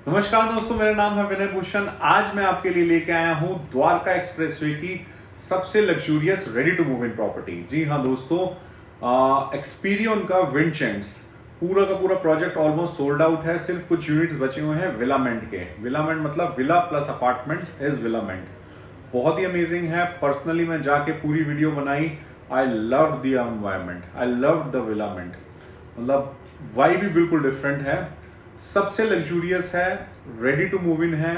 नमस्कार दोस्तों, मेरा नाम है विनय भूषण। आज मैं आपके लिए लेके आया हूं द्वारका एक्सप्रेसवे की सबसे luxurious ready to move in property. जी हाँ दोस्तों, एक्सपीरियन का विंडचेंड्स पूरा का पूरा प्रोजेक्ट ऑलमोस्ट सोल्ड आउट है। सिर्फ कुछ यूनिट्स बचे हुए हैं विलामेंट के। विलामेंट मतलब विला प्लस अपार्टमेंट इज विलामेंट। बहुत ही अमेजिंग है। पर्सनली मैं जाके पूरी वीडियो बनाई। I love the environment, I love the Vilament. मतलब वाइब भी बिल्कुल डिफरेंट है, सबसे लग्जूरियस है, रेडी टू मूव इन है,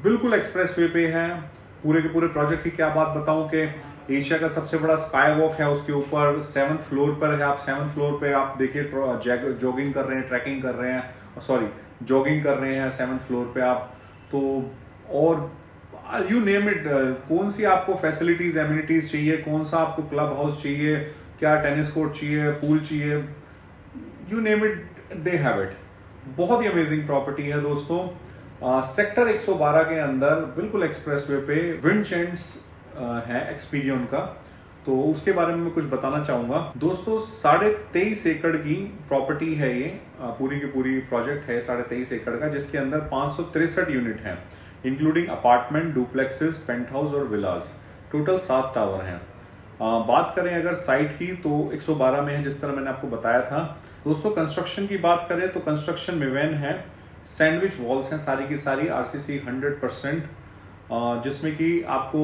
बिल्कुल एक्सप्रेसवे पे है। पूरे के पूरे प्रोजेक्ट की क्या बात बताऊं कि एशिया का सबसे बड़ा स्काई वॉक है, उसके ऊपर 7th फ्लोर पर है। आप 7th फ्लोर पे आप देखिए जॉगिंग कर रहे हैं, ट्रैकिंग कर रहे हैं, सॉरी जॉगिंग कर रहे हैं 7th फ्लोर पे आप। तो और यू नेम इट, कौन सी आपको फैसिलिटीज एमिनिटीज चाहिए, कौन सा आपको क्लब हाउस चाहिए, क्या टेनिस कोर्ट चाहिए, पूल चाहिए, you name it, they have it. बहुत ही अमेजिंग प्रॉपर्टी है दोस्तों। सेक्टर 112 के अंदर बिल्कुल एक्सप्रेसवे पे विंडचेंड्स है एक्सपीरियन का। तो उसके बारे में मैं कुछ बताना चाहूंगा दोस्तों। 23.5 एकड़ की प्रॉपर्टी है ये। पूरी की पूरी प्रोजेक्ट है 23.5 एकड़ का, जिसके अंदर 563 यूनिट हैं, इंक्लूडिंग अपार्टमेंट, डुप्लेक्सेस, पेंट हाउस और विलास। टोटल 7 टावर हैं। बात करें अगर साइट की तो 112 में है, जिस तरह मैंने आपको बताया था दोस्तों। कंस्ट्रक्शन की बात करें तो कंस्ट्रक्शन में वैन है, सैंडविच वॉल्स हैं सारी की सारी, आरसीसी 100%, जिसमें कि आपको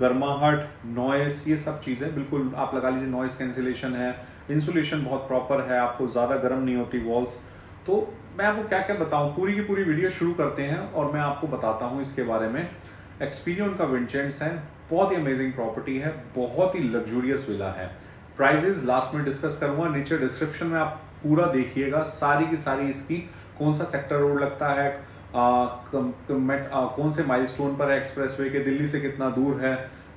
गर्माहट, नॉइस, ये सब चीजें बिल्कुल आप लगा लीजिए। नॉइस कैंसिलेशन है, इंसुलेशन बहुत प्रॉपर है, आपको ज्यादा गर्म नहीं होती वॉल्स। तो मैं आपको क्या क्या बताऊं, पूरी की पूरी वीडियो शुरू करते हैं और मैं आपको बताता हूं इसके बारे में। एक्सपीरियन का विंडचेंड्स है, बहुत ही अमेजिंग प्रॉपर्टी है, बहुत ही लग्जूरियस विला है। प्राइजेस लास्ट में डिस्कस करूंगा, नीचे डिस्क्रिप्शन में आप पूरा देखिएगा। सारी की सारी इसकी कौन सा सेक्टर रोड लगता है, कौन से माइलस्टोन पर है एक्सप्रेसवे के, दिल्ली से कितना दूर है,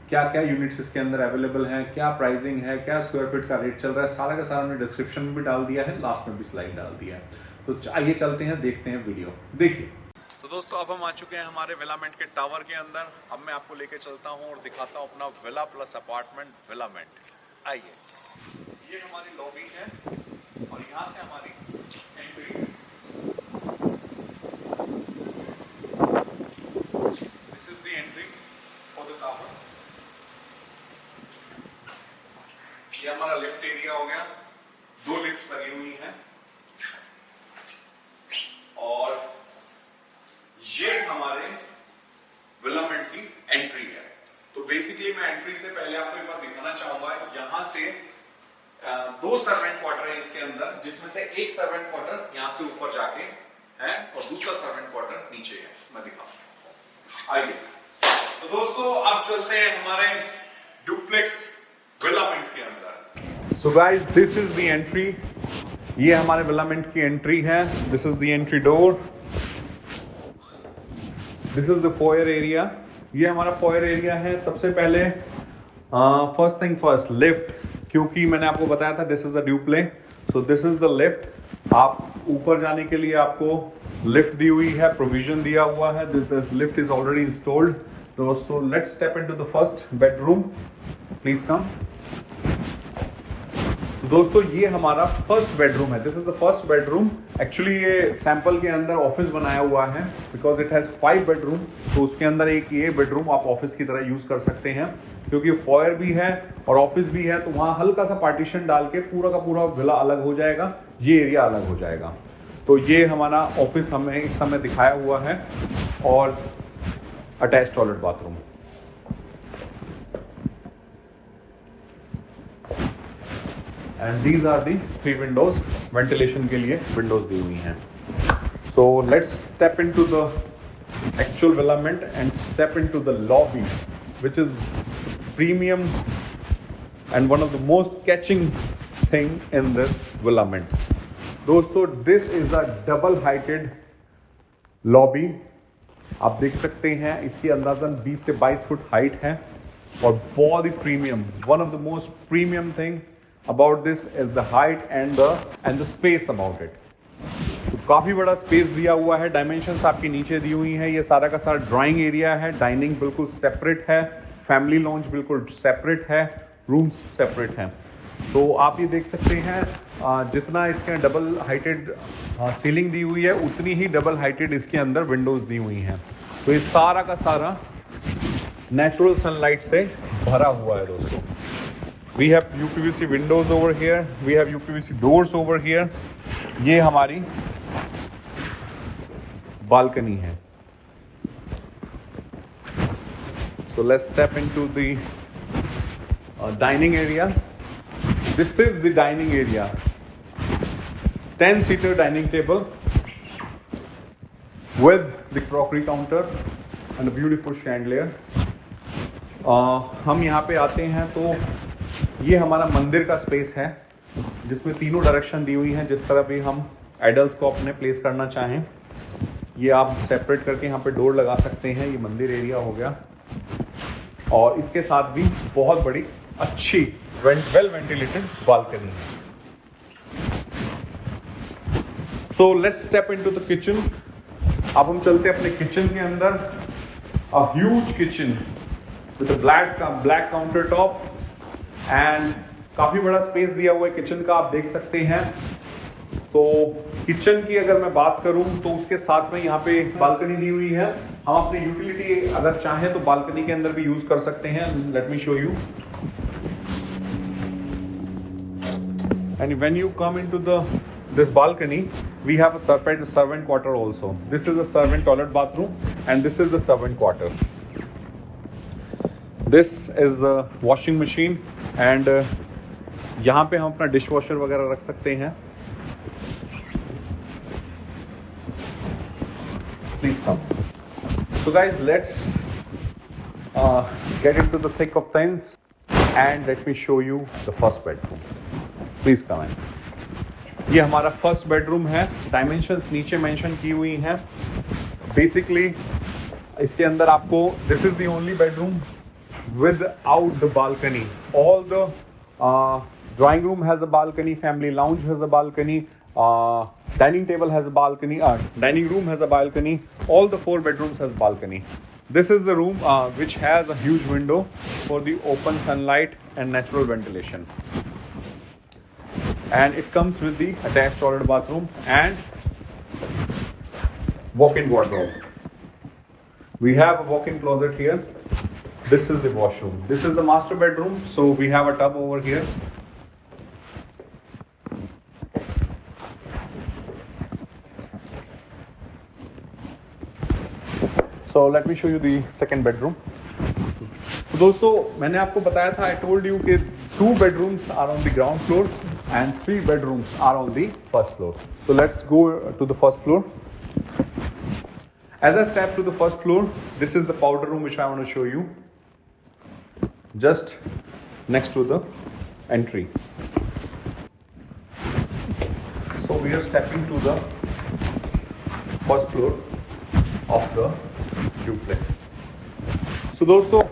क्या क्या यूनिट्स इसके अंदर अवेलेबल हैं, क्या प्राइसिंग है, क्या स्क्वायर फीट का रेट चल रहा है, सारा का सारा हमने डिस्क्रिप्शन में भी डाल दिया है, लास्ट में भी स्लाइड डाल दिया है। तो आइए चलते हैं, देखते हैं वीडियो, देखिए। तो दोस्तों अब हम आ चुके हैं हमारे विलामेंट के टावर के अंदर। अब मैं आपको लेके चलता हूं और दिखाता हूं अपना विला प्लस अपार्टमेंट विलामेंट। आइए, ये हमारी लॉबी है और यहां से हमारी एंट्री है। This is the entry for the tower. ये हमारा लिफ्ट एरिया हो गया, 2 लिफ्ट लगी हुई हैं और ये हमारे विलामेंट की एंट्री है। तो बेसिकली मैं एंट्री से पहले आपको एक बार दिखाना चाहूंगा। यहां से 2 सर्वेंट क्वार्टर है इसके अंदर, जिसमें से एक सर्वेंट क्वार्टर यहां से ऊपर जाके है और दूसरा सर्वेंट क्वार्टर नीचे है। मैं दिखाऊंगा, आइए। तो दोस्तों अब चलते हैं हमारे डुप्लेक्स विलामेंट के अंदर। So guys, this is the entry. ये हमारे विलामेंट की एंट्री है। This is the entry door, this is the foyer area. ये हमारा फोयर एरिया है। सबसे पहले फर्स्ट थिंग फर्स्ट, लिफ्ट, क्योंकि मैंने आपको बताया था this is a duplex, so this is the lift. आप ऊपर जाने के लिए आपको लिफ्ट दी हुई है, प्रोविजन दिया हुआ है। This lift is already installed. So let's step into the first bedroom, please come. तो दोस्तों ये हमारा फर्स्ट बेडरूम है। This is the first bedroom. Actually ये सैंपल के अंदर ऑफिस बनाया हुआ है, बिकॉज इट हैज 5 बेडरूम। तो उसके अंदर एक ये बेडरूम आप ऑफिस की तरह यूज कर सकते हैं, क्योंकि फॉयर भी है और ऑफिस भी है। तो वहां हल्का सा पार्टीशन डाल के पूरा का पूरा विला अलग हो जाएगा, ये एरिया अलग हो जाएगा। तो ये हमारा ऑफिस हमें इस समय दिखाया हुआ है और attach toilet bathroom. And these are the 3 windows, ventilation के लिए विंडोज दी हुई हैं। So let's step into the actual development and step into the lobby, which is premium and one of the most catching thing in this development. दोस्तों, this is a double heighted lobby। आप देख सकते हैं इसकी अंदाजन 20 से 22 foot height है और बहुत ही premium. One of the most premium thing about this is the height and the space about it. तो काफ़ी बड़ा स्पेस दिया हुआ है, डायमेंशंस आपकी नीचे दी हुई हैं। ये सारा का सारा ड्राइंग एरिया है, डाइनिंग बिल्कुल सेपरेट है, फैमिली लॉन्च बिल्कुल सेपरेट है, रूम्स सेपरेट हैं। तो आप ये देख सकते हैं जितना इसके डबल हाइटेड सीलिंग दी हुई है उतनी ही डबल हाइटेड इसके अंदर विंडोज दी हुई हैं। तो ये सारा का सारा नेचुरल सनलाइट से भरा हुआ है दोस्तों। We have UPVC windows over here, we have UPVC doors over here. ये हमारी बालकनी है। So let's step into the dining area. This is the dining area, 10-seater dining table with the crockery counter and a beautiful chandelier। हम यहाँ पे आते हैं तो ये हमारा मंदिर का स्पेस है जिसमें तीनों डायरेक्शन दी हुई हैं। जिस तरह भी हम आइडल्स को अपने प्लेस करना चाहें ये आप सेपरेट करके यहाँ पे डोर लगा सकते हैं। ये मंदिर एरिया हो गया और इसके साथ भी बहुत बड़ी अच्छी वेल वेंटिलेटेड बालकनी है। So let's step into the kitchen. अब हम चलते हैं अपने किचन के अंदर। A huge kitchen with a black counter top and काफी बड़ा स्पेस दिया हुआ है किचन का, आप देख सकते हैं। तो किचन की अगर मैं बात करूं तो उसके साथ में यहाँ पे बालकनी दी हुई है। हम अपनी यूटिलिटी अगर चाहें तो बालकनी के अंदर भी यूज कर सकते हैं। Let me show you. And when you come into this balcony, we have a servant quarter also. This is a servant toilet bathroom, and this is the servant quarter. This is the washing machine, and यहाँ पे हम अपना dishwasher वगैरह रख सकते हैं। Please come. So guys, let's get into the thick of things, and let me show you the first bedroom. Please come in. ये हमारा फर्स्ट बेडरूम है। डायमेंशंस नीचे मेंशन की हुई हैं। बेसिकली इसके अंदर आपको this is the only bedroom without the balcony. All the drawing room has a balcony, family lounge has a balcony, dining table has a balcony, dining room has a balcony, all the 4 bedrooms has balcony. This is the room which has a huge window for the open sunlight and natural ventilation. And it comes with the attached toilet bathroom and walk-in wardrobe. We have a walk-in closet here. This is the washroom. This is the master bedroom. So we have a tub over here. So let me show you the second bedroom. तो दोस्तों मैंने आपको बताया था, I told you कि 2 bedrooms are on the ground floor and 3 bedrooms are on the first floor. So let's go to the first floor. As I step to the first floor, this is the powder room which I want to show you. Just next to the entry. So we are stepping to the first floor of the duplex. So दोस्तों,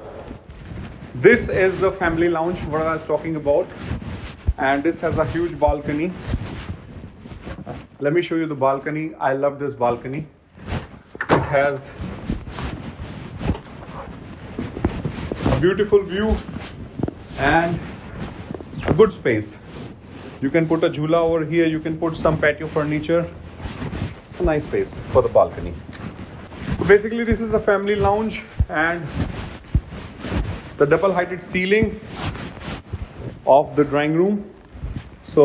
this is the family lounge what I was talking about, and this has a huge balcony. Let me show you the balcony. I love this balcony. It has a beautiful view and a good space. You can put a jhula over here. You can put some patio furniture. It's a nice space for the balcony. So basically this is a family lounge, and the double heighted ceiling of the drawing room. So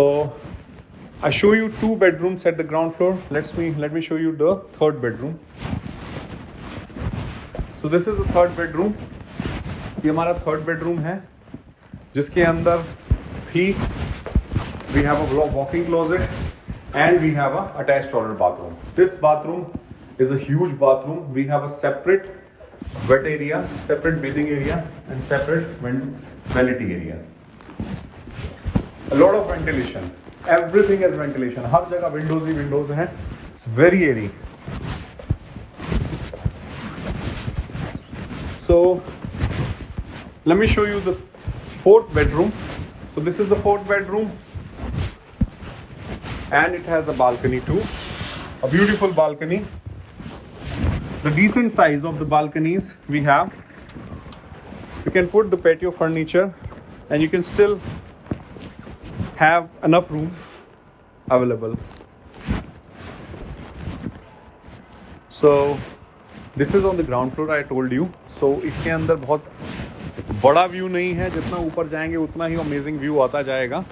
I show you 2 bedrooms at the ground floor. Let me show you the 3rd bedroom. So this is the 3rd bedroom. ये हमारा 3rd bedroom है, जिसके अंदर भी we have a walk-in closet and we have a attached toilet bathroom. This bathroom is a huge bathroom. We have a separate wet area, separate bathing area and separate vanity area. A lot of ventilation. Everything is ventilation. हर जगह windows ही windows हैं. It's very airy. So let me show you the 4th bedroom. So this is the 4th bedroom, and it has a balcony too. A beautiful balcony. The decent size of the balconies we have. You can put the patio furniture, and you can still have enough room available. So this is on the ground floor, I told you. So इसके अंदर बहुत बड़ा view नहीं है, जितना ऊपर जाएंगे उतना ही अमेजिंग व्यू आता जाएगा.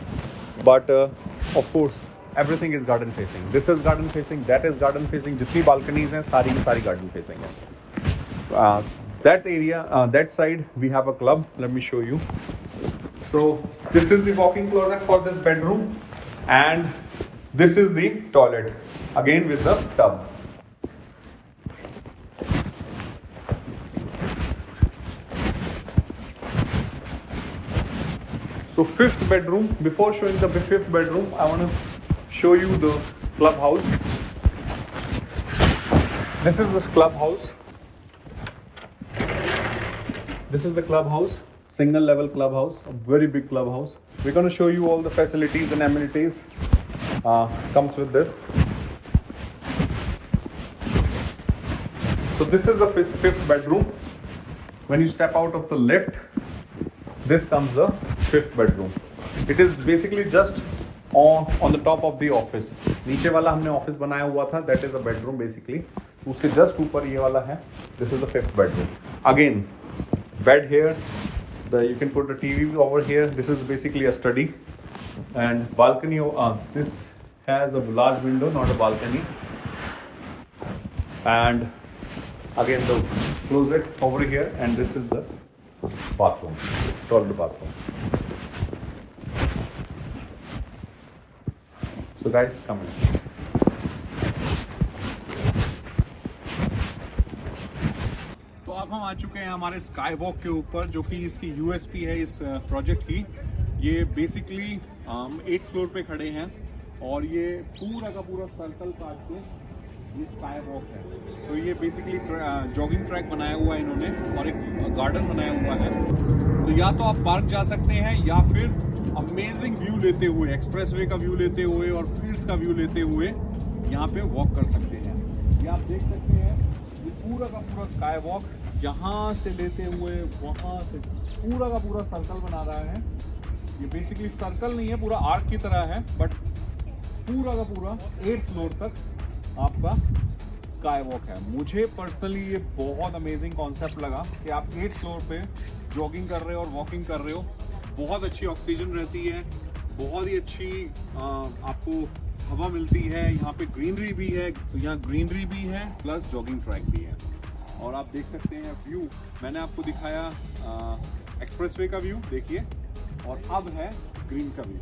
But of course everything is garden facing. This is garden facing, that is garden facing. जितनी balconies हैं सारी की सारी garden facing है. That area, that side we have a club. Let me show you. So this is the walk-in closet for this bedroom, and this is the toilet, again with the tub. So 5th bedroom. Before showing the 5th bedroom, I want to show you the clubhouse. This is the clubhouse. This is the clubhouse. Single level clubhouse, a very big clubhouse. We're going to show you all the facilities and amenities comes with this. So this is the 5th bedroom. When you step out of the lift, this comes the 5th bedroom. It is basically just on the top of the office. नीचे वाला हमने office बनाया हुआ था, that is a bedroom basically. उसके just ऊपर ये वाला है. This is the 5th bedroom. Again, bed here. You can put a TV over here. This is basically a study, and balcony. This has a large window, not a balcony. And again the closet over here, and this is the bathroom, toilet bathroom. So guys, come in. अब हम आ चुके हैं हमारे sky walk के ऊपर, जो कि इसकी यूएसपी है इस प्रोजेक्ट की. ये बेसिकली 8th फ्लोर पे खड़े हैं, और ये पूरा का पूरा सर्कल काट के ये स्काई वॉक है. तो ये बेसिकली जॉगिंग ट्रैक बनाया हुआ है इन्होंने, और एक गार्डन बनाया हुआ है. तो या तो आप पार्क जा सकते हैं, या फिर अमेजिंग व्यू लेते हुए, एक्सप्रेसवे का व्यू लेते हुए और फील्ड्स का व्यू लेते हुए यहाँ पे वॉक कर सकते हैं. ये आप देख सकते हैं, ये पूरा का पूरा स्काई वॉक यहाँ से लेते हुए वहाँ से पूरा का पूरा सर्कल बना रहा है. ये बेसिकली सर्कल नहीं है, पूरा आर्क की तरह है, बट पूरा का पूरा 8th फ्लोर तक आपका स्काई वॉक है. मुझे पर्सनली ये बहुत अमेजिंग कॉन्सेप्ट लगा कि आप 8th फ्लोर पे जॉगिंग कर रहे हो और वॉकिंग कर रहे हो. बहुत अच्छी ऑक्सीजन रहती है, बहुत ही अच्छी आपको हवा मिलती है. यहाँ पे ग्रीनरी भी है, यहाँ ग्रीनरी भी है प्लस जॉगिंग ट्रैक भी है. और आप देख सकते हैं व्यू, मैंने आपको दिखाया एक्सप्रेसवे का व्यू, देखिए, और अब है ग्रीन का व्यू.